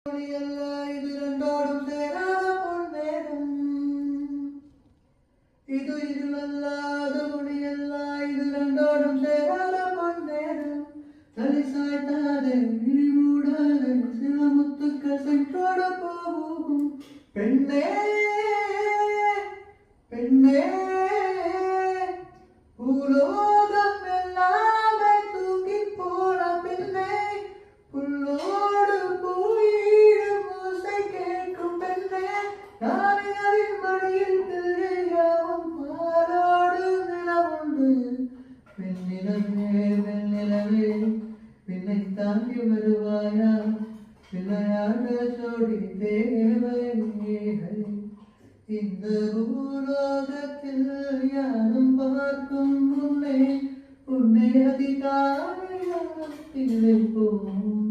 இது ரெண்டோடும் சேராத பொன்னேரம் இது இதுவல்லாத முடியல்ல இது ரெண்டோடும் சேராத பொன்னேரம் தலை சாய்த்தாதே மூடாதே சில முத்துக்கள் சென்றோட போகும் பெண்ணே பெண்ணே பூலோகம் எல்லாமே தூங்கி போன பெண்ணே புல்லோடு போயிடும் ஓசை கேட்கும் பெண்ணே நாரின் மடியில் பிள்ளையாவும் பாலோடு நிலவுண்டு வெண்ணிலவே வெண்ணிலவே பின்னை தாண்டி வருவாயா விளையாட சோடி தேவை இந்த பூலோகத்தில் யாரும் பார்க்கும் உன்னை அதிகாரியில் போகும்